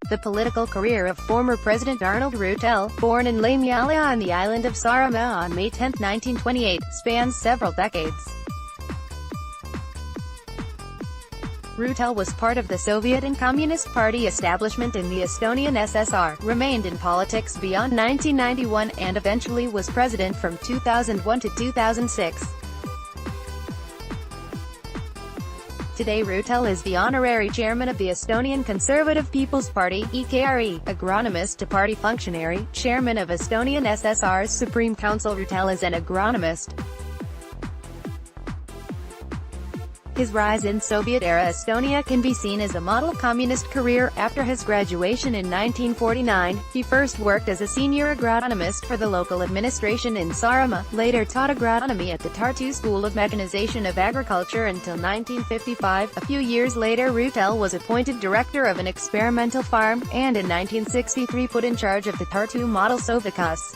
The political career of former President Arnold Rüütel, born in Laimjala on the island of Saaremaa on May 10, 1928, spans several decades. Rüütel was part of the Soviet and Communist Party establishment in the Estonian SSR, remained in politics beyond 1991, and eventually was president from 2001 to 2006. Today Rüütel is the honorary chairman of the Estonian Conservative People's Party, EKRE, agronomist to party functionary, chairman of Estonian SSR's Supreme Council. Rüütel is an agronomist. His rise in Soviet-era Estonia can be seen as a model communist career. After his graduation in 1949, he first worked as a senior agronomist for the local administration in Saaremaa, later taught agronomy at the Tartu School of Mechanization of Agriculture until 1955. A few years later Rüütel was appointed director of an experimental farm, and in 1963 put in charge of the Tartu model sovkhāz.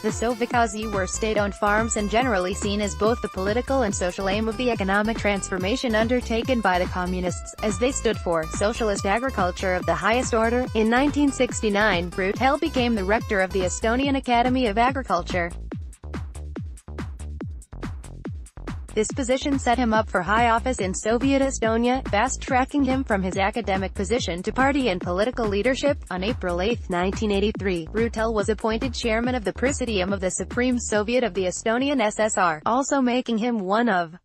The sovkhāzi were state-owned farms and generally seen as both the political and social aim of the economic transformation undertaken by the communists, as they stood for socialist agriculture of the highest order. In 1969, Rüütel became the rector of the Estonian Academy of Agriculture. This position set him up for high office in Soviet Estonia, fast-tracking him from his academic position to party and political leadership. On April 8, 1983, Rüütel was appointed chairman of the Presidium of the Supreme Soviet of the Estonian SSR, also making him one of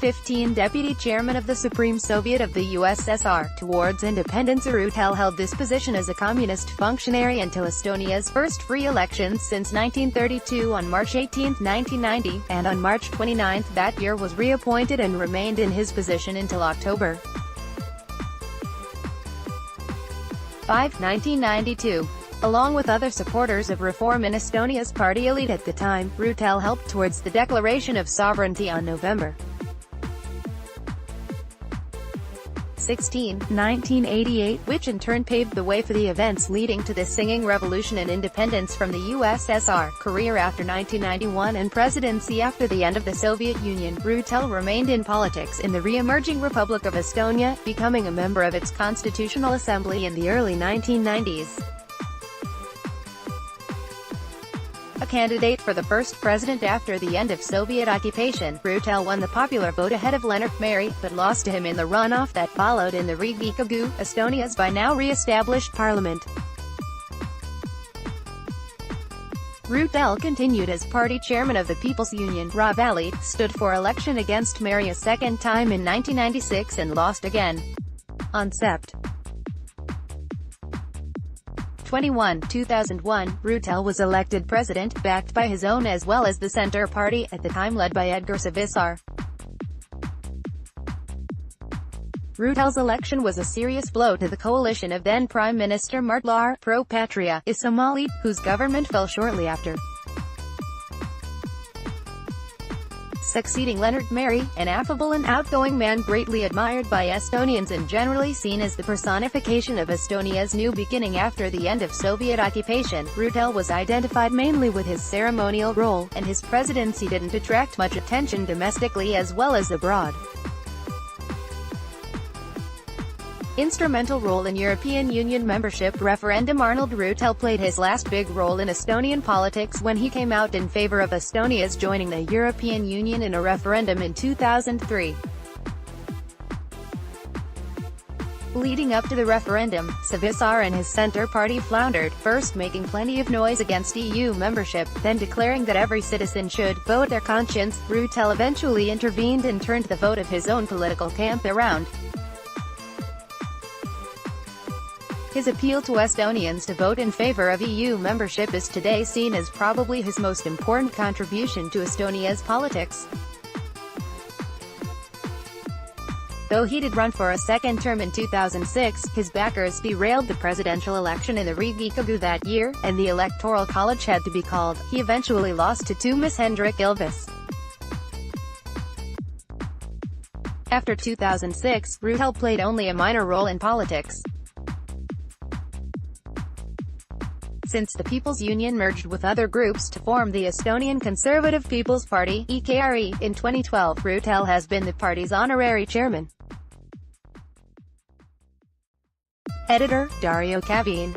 15 deputy chairman of the Supreme Soviet of the USSR. Towards independence, Rüütel held this position as a communist functionary until Estonia's first free elections since 1932 on March 18, 1990, and on March 29 that year was reappointed and remained in his position until October 5, 1992. Along with other supporters of reform in Estonia's party elite at the time, Rüütel helped towards the declaration of sovereignty on November 16, 1988, which in turn paved the way for the events leading to the Singing Revolution and independence from the USSR. Career after 1991 and presidency after the end of the Soviet Union, Rüütel remained in politics in the re-emerging Republic of Estonia, becoming a member of its Constitutional Assembly in the early 1990s. A candidate for the first president after the end of Soviet occupation, Rüütel won the popular vote ahead of Lennart Meri, but lost to him in the runoff that followed in the Riigikogu, Estonia's by now re-established parliament. Rüütel continued as party chairman of the People's Union, Ravali, stood for election against Meri a second time in 1996 and lost again. On Sept. 21, 2001, Rüütel was elected president, backed by his own as well as the Centre Party, at the time led by Edgar Savisaar. Rüütel's election was a serious blow to the coalition of then Prime Minister Mart Laar, pro-Patria, Isamaali, whose government fell shortly after. Succeeding Lennart Meri, an affable and outgoing man greatly admired by Estonians and generally seen as the personification of Estonia's new beginning after the end of Soviet occupation, Rüütel was identified mainly with his ceremonial role, and his presidency didn't attract much attention domestically as well as abroad. Instrumental role in European Union membership referendum. Arnold Rüütel played his last big role in Estonian politics when he came out in favor of Estonia's joining the European Union in a referendum in 2003. Leading up to the referendum, Savisaar and his Centre Party floundered, first making plenty of noise against EU membership, then declaring that every citizen should vote their conscience. Rüütel eventually intervened and turned the vote of his own political camp around. His appeal to Estonians to vote in favor of EU membership is today seen as probably his most important contribution to Estonia's politics. Though he did run for a second term in 2006, his backers derailed the presidential election in the Riigikogu that year, and the Electoral College had to be called. He eventually lost to Toomas Hendrik Ilves. After 2006, Rüütel played only a minor role in politics. since the People's Union merged with other groups to form the Estonian Conservative People's Party (EKRE). In 2012, Rüütel has been the party's honorary chairman. Editor, Dario Cavin.